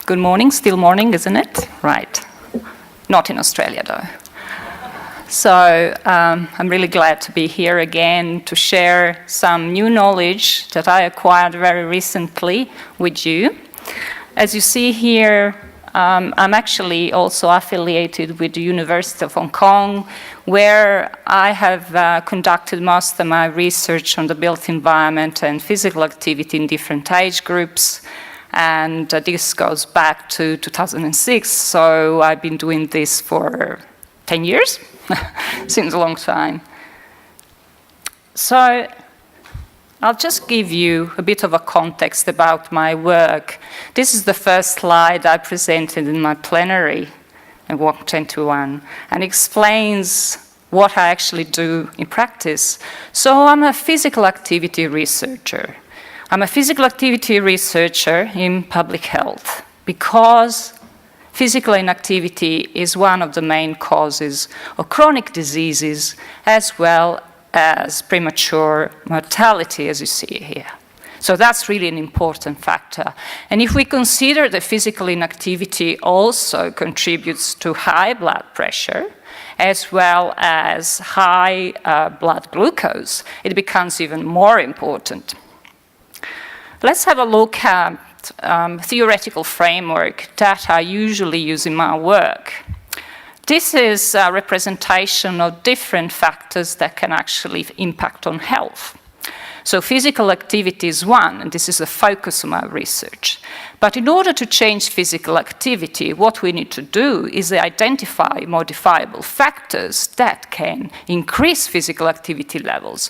Good morning, still morning, isn't it? Right. Not in Australia, though. So I'm really glad to be here again to share some new knowledge that I acquired very recently with you. As you see here, I'm actually also affiliated with the University of Hong Kong, where I have conducted most of my research on the built environment and physical activity in different age groups. And this goes back to 2006, so I've been doing this for 10 years. Seems a long time. So I'll just give you a bit of a context about my work. This is the first slide I presented in my plenary at Walk21 and explains what I actually do in practice. So I'm a physical activity researcher. I'm a physical activity researcher in public health because physical inactivity is one of the main causes of chronic diseases as well as premature mortality, as you see here. So that's really an important factor. And if we consider that physical inactivity also contributes to high blood pressure, as well as high blood glucose, it becomes even more important. Let's have a look at theoretical framework that I usually use in my work. This is a representation of different factors that can actually impact on health. So physical activity is one, and this is the focus of my research. But in order to change physical activity, what we need to do is identify modifiable factors that can increase physical activity levels.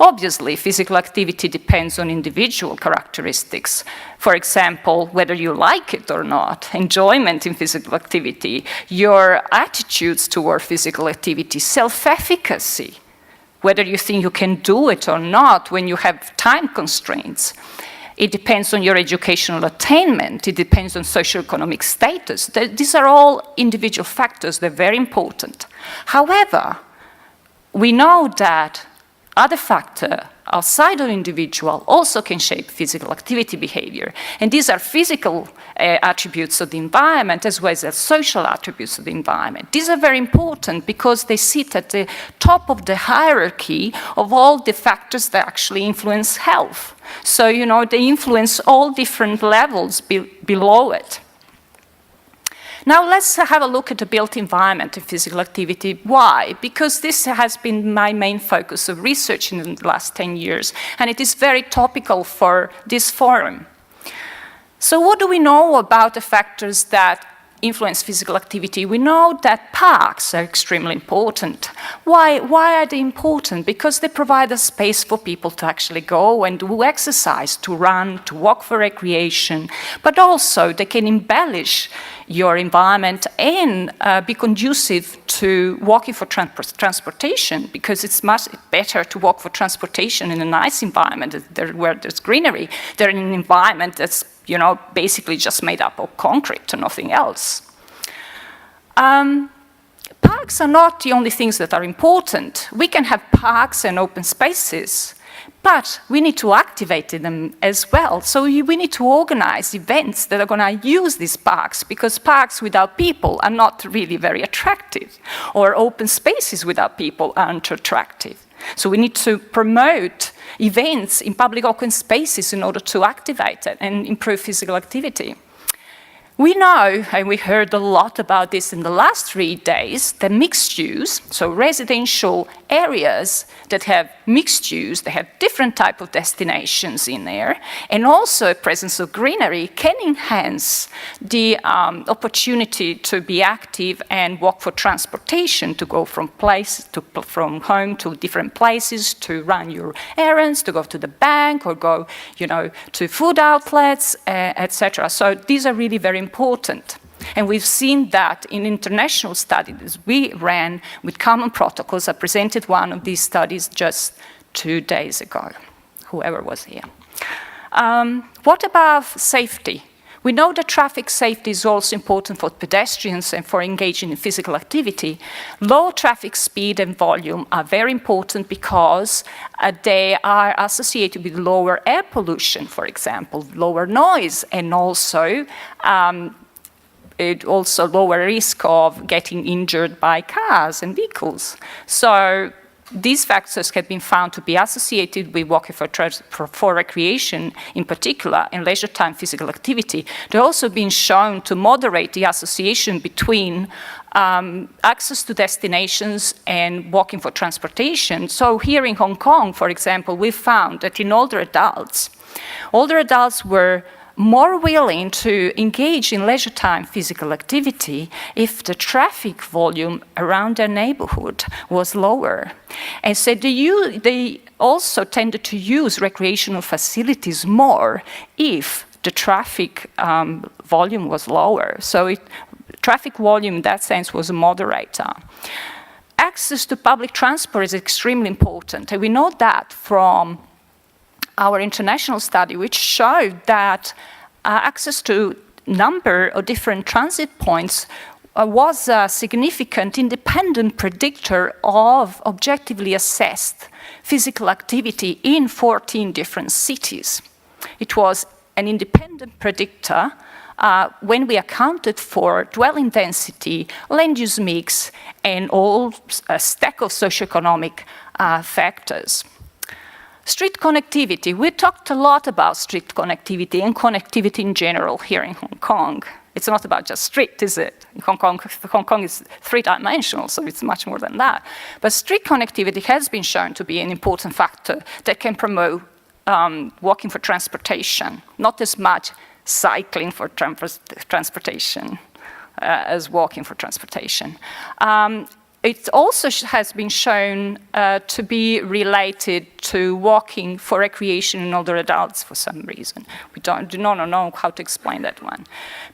Obviously, physical activity depends on individual characteristics. For example, whether you like it or not, enjoyment in physical activity, your attitudes toward physical activity, self-efficacy, whether you think you can do it or not when you have time constraints. It depends on your educational attainment. It depends on socioeconomic status. These are all individual factors. They're very important. However, we know that other factors outside of the individual also can shape physical activity behavior. And these are physical attributes of the environment as well as social attributes of the environment. These are very important because they sit at the top of the hierarchy of all the factors that actually influence health. So, you know, they influence all different levels below it. Now let's have a look at the built environment of physical activity. Why? Because this has been my main focus of research in the last 10 years, and it is very topical for this forum. So what do we know about the factors that influence physical activity? We know that parks are extremely important. Why are they important? Because they provide a space for people to actually go and do exercise, to run, to walk for recreation, but also they can embellish your environment and be conducive to walking for transportation, because it's much better to walk for transportation in a nice environment where there's greenery than in an environment that's, you know, basically just made up of concrete and nothing else. Parks are not the only things that are important. We can have parks and open spaces, but we need to activate them as well. So we need to organize events that are going to use these parks, because parks without people are not really very attractive, or open spaces without people aren't attractive. So we need to promote events in public open spaces in order to activate it and improve physical activity. We know, and we heard a lot about this in the last 3 days, that mixed use, so residential areas that have mixed use, they have different type of destinations in there, and also a presence of greenery can enhance the opportunity to be active and walk for transportation, to go from home to different places, to run your errands, to go to the bank, or go, you know, to food outlets, etc. So these are really very important. And we've seen that in international studies we ran with common protocols. I presented one of these studies just 2 days ago, whoever was here. What about safety? We know that traffic safety is also important for pedestrians and for engaging in physical activity. Low traffic speed and volume are very important because they are associated with lower air pollution, for example, lower noise, and also lower risk of getting injured by cars and vehicles. So these factors have been found to be associated with walking for recreation, in particular, and leisure time physical activity. They've also been shown to moderate the association between access to destinations and walking for transportation. So here in Hong Kong, for example, we found that in older adults were more willing to engage in leisure time physical activity if the traffic volume around their neighborhood was lower. And so they also tended to use recreational facilities more if the traffic volume was lower. So traffic volume in that sense was a moderator. Access to public transport is extremely important, and we know that from our international study, which showed that access to number of different transit points was a significant independent predictor of objectively assessed physical activity in 14 different cities. It was an independent predictor when we accounted for dwelling density, land use mix, and all a stack of socioeconomic factors. Street connectivity. We talked a lot about street connectivity and connectivity in general here in Hong Kong. It's not about just street, is it? In Hong Kong is three-dimensional, so it's much more than that. But street connectivity has been shown to be an important factor that can promote walking for transportation, not as much cycling for transportation as walking for transportation. It also has been shown to be related to walking for recreation in older adults for some reason. We do not know how to explain that one.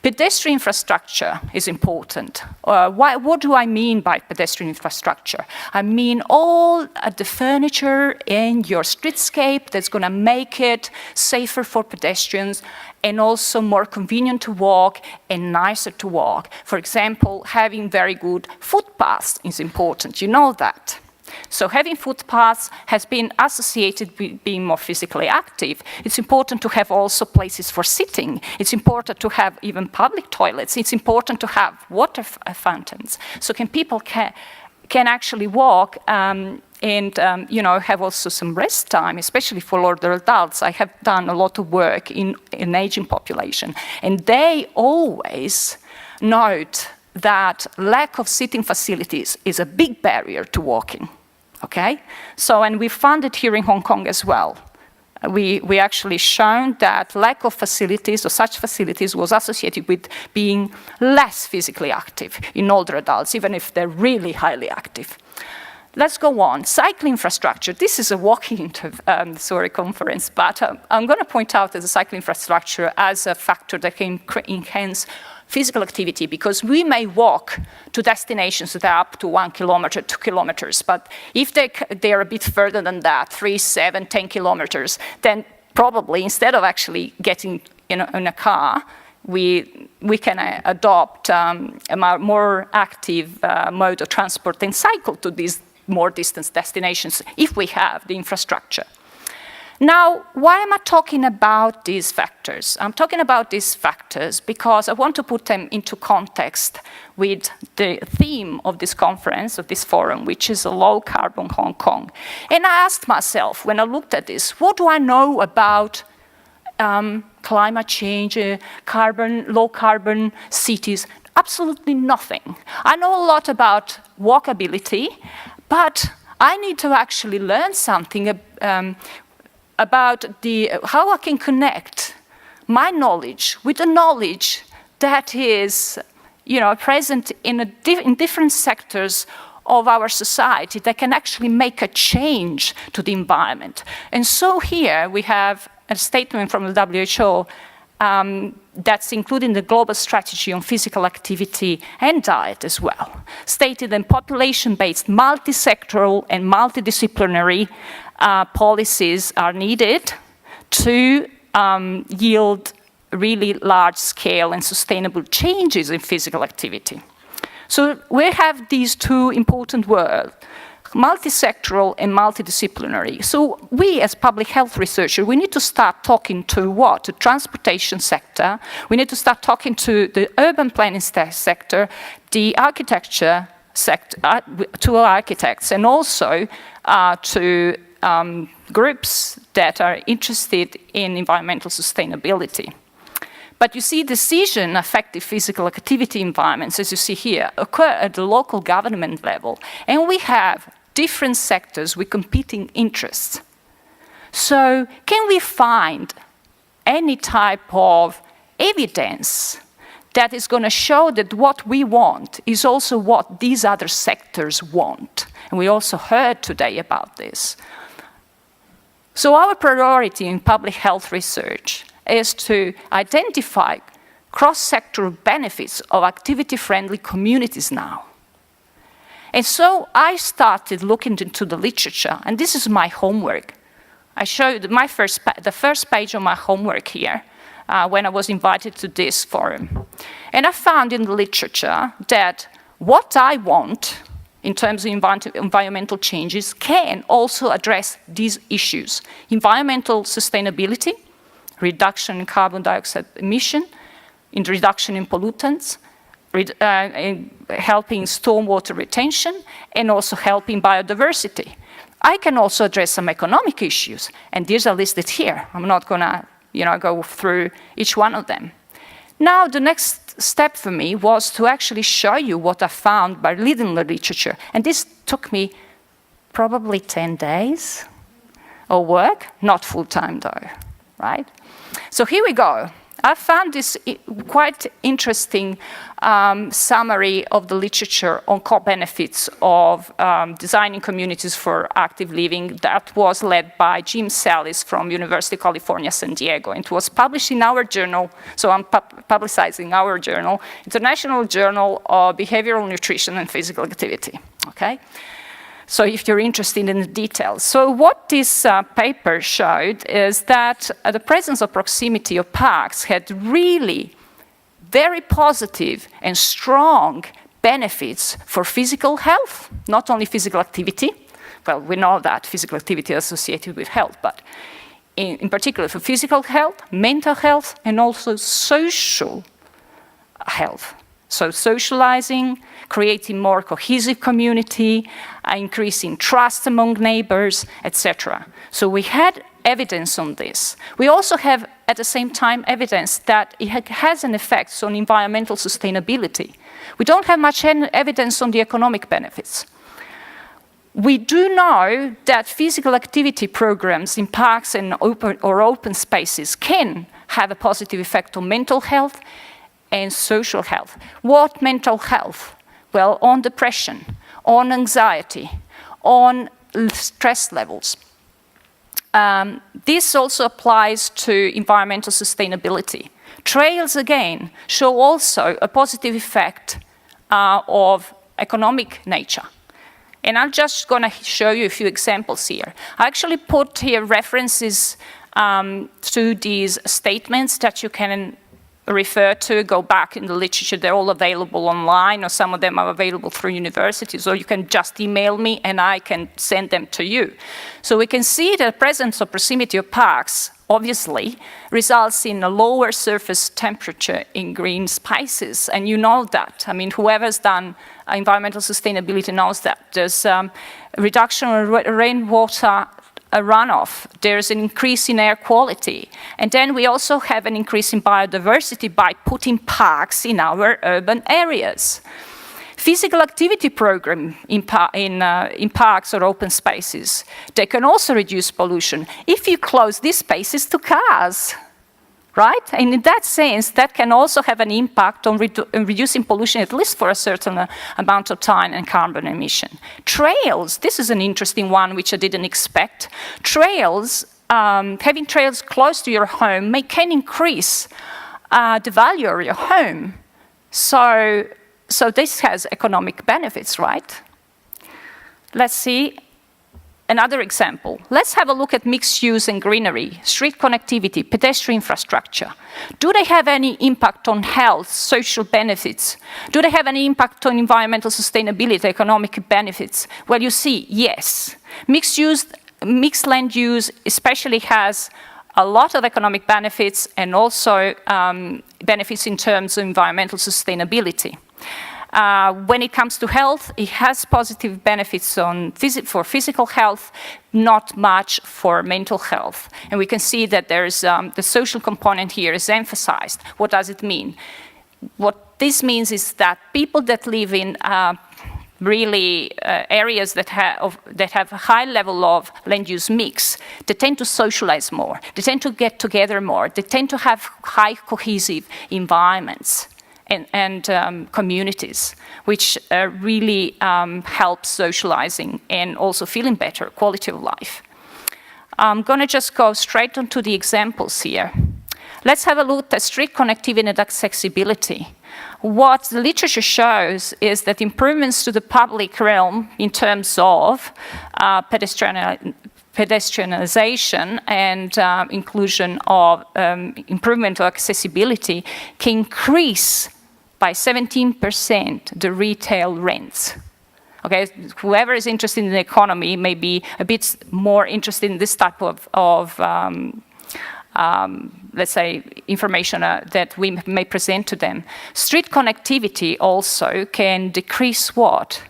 Pedestrian infrastructure is important. What do I mean by pedestrian infrastructure? I mean all the furniture in your streetscape that's going to make it safer for pedestrians and also more convenient to walk and nicer to walk. For example, having very good footpaths is important. You know that. So having footpaths has been associated with being more physically active. It's important to have also places for sitting. It's important to have even public toilets. It's important to have water fountains. So people can actually walk and have also some rest time, especially for older adults. I have done a lot of work in an aging population, and they always note that lack of sitting facilities is a big barrier to walking, okay? So, and we found it here in Hong Kong as well. We actually shown that lack of facilities or such facilities was associated with being less physically active in older adults, even if they're really highly active. Let's go on. Cycling infrastructure. This is a walking conference, but I'm going to point out that the cycling infrastructure as a factor that can enhance physical activity, because we may walk to destinations that are up to 1 kilometer, 2 kilometers, but if they are a bit further than that, 3, 7, 10 kilometers, then probably instead of actually getting in a car, we can adopt a more active mode of transport and cycle to these more distant destinations if we have the infrastructure. Now, why am I talking about these factors? I'm talking about these factors because I want to put them into context with the theme of this conference, of this forum, which is a low-carbon Hong Kong. And I asked myself, when I looked at this, what do I know about climate change, low-carbon cities? Absolutely nothing. I know a lot about walkability, but I need to actually learn something about how I can connect my knowledge with the knowledge that is, present in different sectors of our society that can actually make a change to the environment. And so here we have a statement from the WHO that's including the global strategy on physical activity and diet as well, stated that population-based, multi-sectoral and multidisciplinary policies are needed to yield really large-scale and sustainable changes in physical activity. So we have these two important words, multi-sectoral and multidisciplinary. So we, as public health researchers, we need to start talking to what? The transportation sector. We need to start talking to the urban planning sector, the architecture sector, to architects, and also to groups that are interested in environmental sustainability. But you see, decision affecting physical activity environments, as you see here, occur at the local government level. And we have different sectors with competing interests. So can we find any type of evidence that is going to show that what we want is also what these other sectors want? And we also heard today about this. So our priority in public health research is to identify cross-sectoral benefits of activity-friendly communities now. And so I started looking into the literature, and this is my homework. I showed the first page of my homework here when I was invited to this forum. And I found in the literature that what I want in terms of environmental changes can also address these issues: environmental sustainability, reduction in carbon dioxide emission, in reduction in pollutants, in helping stormwater retention, and also helping biodiversity. I can also address some economic issues, and these are listed here. I'm not going to go through each one of them. Now, the next step for me was to actually show you what I found by reading the literature, and this took me probably 10 days of work, not full-time though, right? So here we go. I found this quite interesting summary of the literature on co-benefits of designing communities for active living that was led by Jim Salis from University of California, San Diego. It was published in our journal, so I'm publicizing our journal, International Journal of Behavioral Nutrition and Physical Activity, okay? So if you're interested in the details. So what this paper showed is that the presence of proximity of parks had really very positive and strong benefits for physical health, not only physical activity. Well, we know that physical activity is associated with health, but in particular for physical health, mental health, and also social health. So socializing, creating more cohesive community, increasing trust among neighbors, etc. So we had evidence on this. We also have, at the same time, evidence that it has an effect on environmental sustainability. We don't have much evidence on the economic benefits. We do know that physical activity programs in parks and open spaces can have a positive effect on mental health and social health. What mental health? Well, on depression, on anxiety, on stress levels. This also applies to environmental sustainability. Trails, again, show also a positive effect of economic nature. And I'm just going to show you a few examples here. I actually put here references to these statements that you can refer to, go back in the literature. They're all available online, or some of them are available through universities, or you can just email me and I can send them to you. So we can see the presence or proximity of parks obviously results in a lower surface temperature in green spaces, and you know that. I mean, whoever's done environmental sustainability knows that. There's reduction in rainwater runoff, there's an increase in air quality. And then we also have an increase in biodiversity by putting parks in our urban areas. Physical activity program in parks or open spaces, they can also reduce pollution if you close these spaces to cars, right? And in that sense, that can also have an impact on reducing pollution, at least for a certain amount of time, and carbon emission. Trails, this is an interesting one which I didn't expect. Trails, having trails close to your home can increase the value of your home. So this has economic benefits, right? Let's see. Another example, let's have a look at mixed use and greenery, street connectivity, pedestrian infrastructure. Do they have any impact on health, social benefits? Do they have any impact on environmental sustainability, economic benefits? Well, you see, yes. Mixed land use especially has a lot of economic benefits and also benefits in terms of environmental sustainability. When it comes to health, it has positive benefits for physical health, not much for mental health. And we can see that there's the social component here is emphasized. What does it mean? What this means is that people that live in areas that have a high level of land use mix, they tend to socialize more, they tend to get together more, they tend to have high cohesive environments and communities, which really helps socializing and also feeling better, quality of life. I'm going to just go straight onto the examples here. Let's have a look at street connectivity and accessibility. What the literature shows is that improvements to the public realm in terms of pedestrianization and inclusion of improvement of accessibility can increase by 17% the retail rents. Okay, whoever is interested in the economy may be a bit more interested in this type of let's say, information that we may present to them. Street connectivity also can decrease what?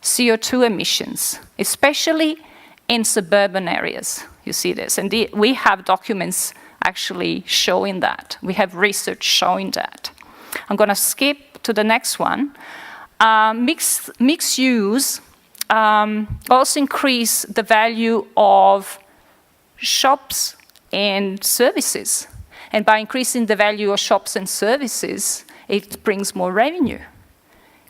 CO2 emissions, especially in suburban areas. You see this, and we have documents actually showing that. We have research showing that. I'm going to skip to the next one. Mixed use also increase the value of shops and services. And by increasing the value of shops and services, it brings more revenue.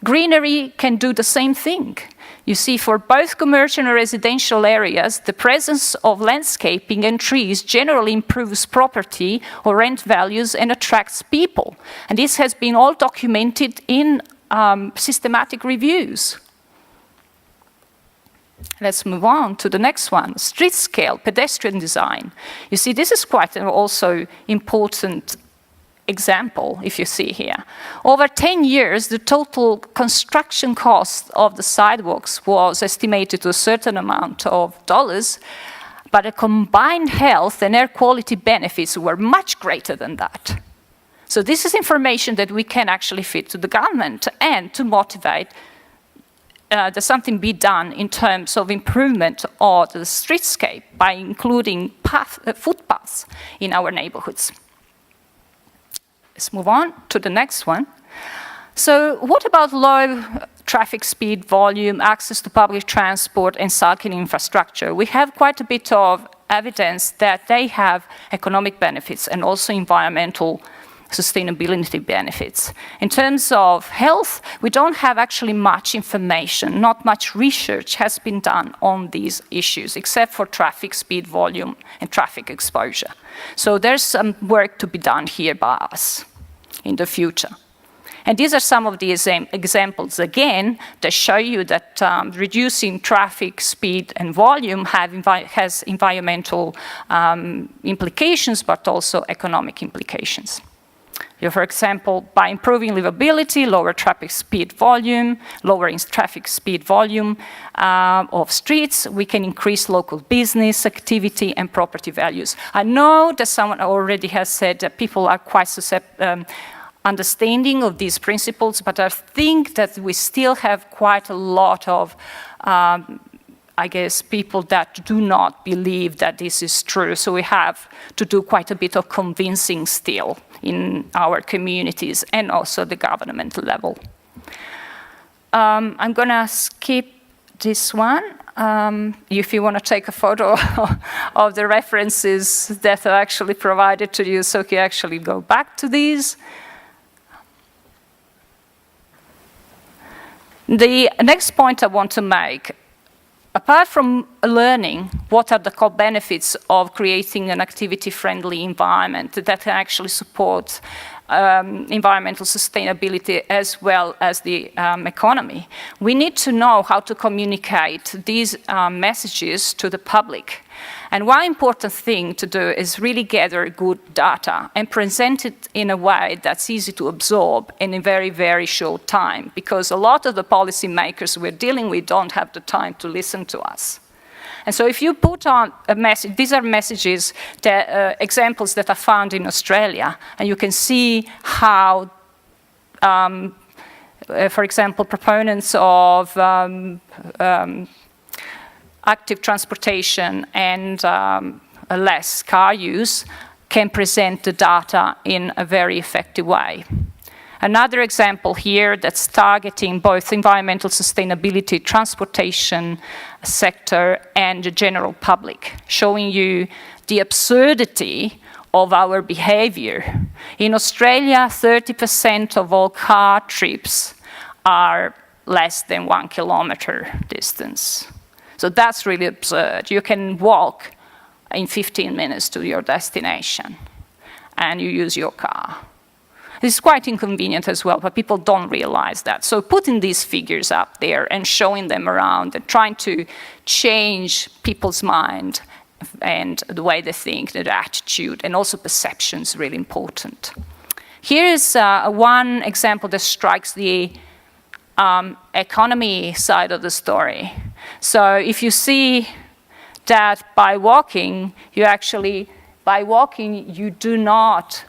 Greenery can do the same thing. You see, for both commercial and residential areas, the presence of landscaping and trees generally improves property or rent values and attracts people. And this has been all documented in systematic reviews. Let's move on to the next one, street scale, pedestrian design. You see, this is quite an also important example, if you see here. Over 10 years, the total construction cost of the sidewalks was estimated to a certain amount of dollars, but the combined health and air quality benefits were much greater than that. So this is information that we can actually feed to the government and to motivate that something be done in terms of improvement of the streetscape by including footpaths in our neighborhoods. Let's move on to the next one. So what about low traffic speed, volume, access to public transport and cycling infrastructure? We have quite a bit of evidence that they have economic benefits and also environmental sustainability benefits. In terms of health, we don't have actually much information, not much research has been done on these issues, except for traffic speed, volume, and traffic exposure. So there's some work to be done here by us in the future. And these are some of the examples, again, that show you that reducing traffic speed and volume has environmental implications, but also economic implications. For example, by improving livability, lower traffic speed volume, lowering traffic speed volume of streets, we can increase local business activity and property values. I know that someone already has said that people are quite understanding of these principles, but I think that we still have quite a lot of I guess, people that do not believe that this is true. So we have to do quite a bit of convincing still in our communities and also the governmental level. I'm going to skip this one. If you want to take a photo of the references that are actually provided to you, so you can actually go back to these. The next point I want to make, apart from learning what are the core benefits of creating an activity-friendly environment that can actually support environmental sustainability as well as the economy. We need to know how to communicate these messages to the public. And one important thing to do is really gather good data and present it in a way that's easy to absorb in a very, very short time, because a lot of the policymakers we're dealing with don't have the time to listen to us. And so if you put on a message, these are messages, that, examples that I found in Australia, and you can see how, for example, proponents of active transportation and less car use can present the data in a very effective way. Another example here that's targeting both environmental sustainability, transportation sector, and the general public, showing you the absurdity of our behavior. In Australia, 30% of all car trips are less than 1 kilometer distance. So that's really absurd. You can walk in 15 minutes to your destination, and you use your car. It's quite inconvenient as well, but people don't realize that. So putting these figures up there and showing them around and trying to change people's mind and the way they think, their attitude, and also perception is really important. Here is one example that strikes the economy side of the story. So if you see that by walking, you do not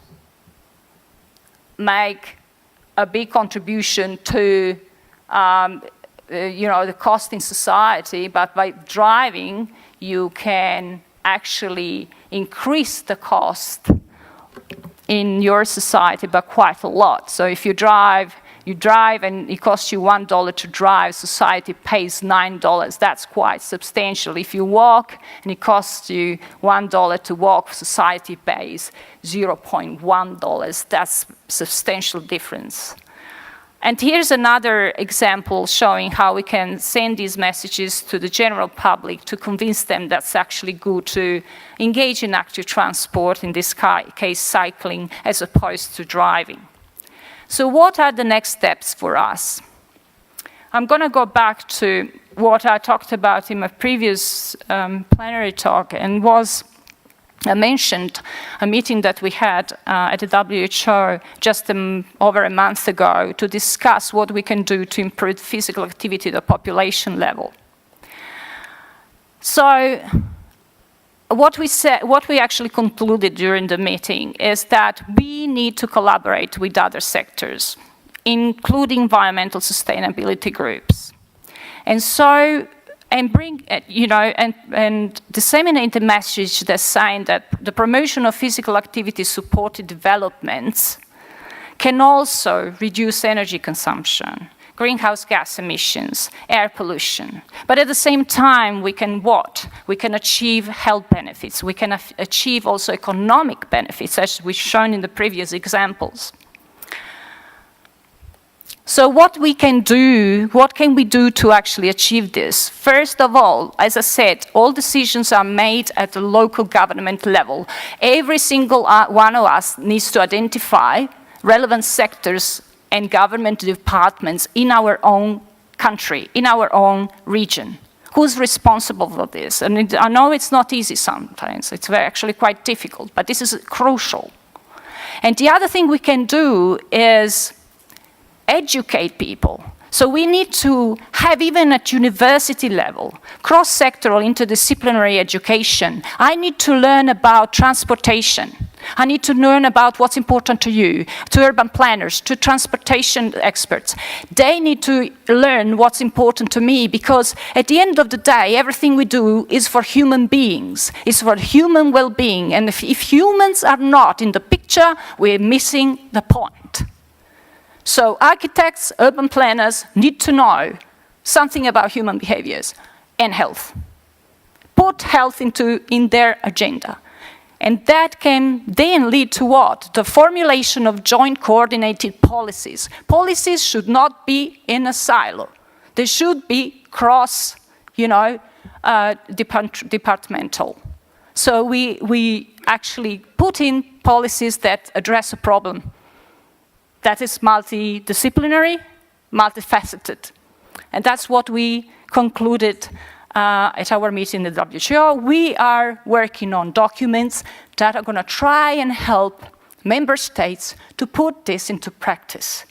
make a big contribution to the cost in society, but by driving, you can actually increase the cost in your society by quite a lot. So if you drive and it costs you $1 to drive, society pays $9. That's quite substantial. If you walk and it costs you $1 to walk, society pays $0.1. That's a substantial difference. And here's another example showing how we can send these messages to the general public to convince them that's actually good to engage in active transport, in this case cycling, as opposed to driving. So what are the next steps for us? I'm going to go back to what I talked about in my previous plenary talk, and I mentioned a meeting that we had at the WHO just over a month ago to discuss what we can do to improve physical activity at the population level. So what we actually concluded during the meeting is that we need to collaborate with other sectors, including environmental sustainability groups. And so, and disseminate the message that's saying that the promotion of physical activity supported developments can also reduce energy consumption, greenhouse gas emissions, air pollution. But at the same time, we can what? We can achieve health benefits. We can achieve also economic benefits, as we've shown in the previous examples. So what we can do, what can we do to actually achieve this? First of all, as I said, all decisions are made at the local government level. Every single one of us needs to identify relevant sectors and government departments in our own country, in our own region. Who's responsible for this? And I know it's not easy sometimes. It's actually quite difficult, but this is crucial. And the other thing we can do is educate people. So we need to have, even at university level, cross-sectoral interdisciplinary education. I need to learn about transportation. I need to learn about what's important to you, to urban planners, to transportation experts. They need to learn what's important to me, because at the end of the day, everything we do is for human beings, is for human well-being. And if humans are not in the picture, we're missing the point. So architects, urban planners need to know something about human behaviors and health. Put health in their agenda. And that can then lead to what? The formulation of joint coordinated policies. Policies should not be in a silo. They should be cross, departmental. So we actually put in policies that address a problem that is multidisciplinary, multifaceted. And that's what we concluded at our meeting in the WHO. We are working on documents that are going to try and help member states to put this into practice.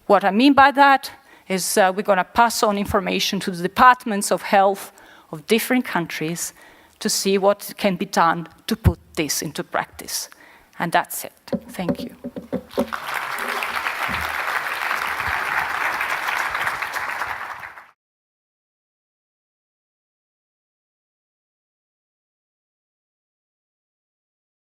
What I mean by that is we're going to pass on information to the departments of health of different countries to see what can be done to put this into practice. And that's it. Thank you.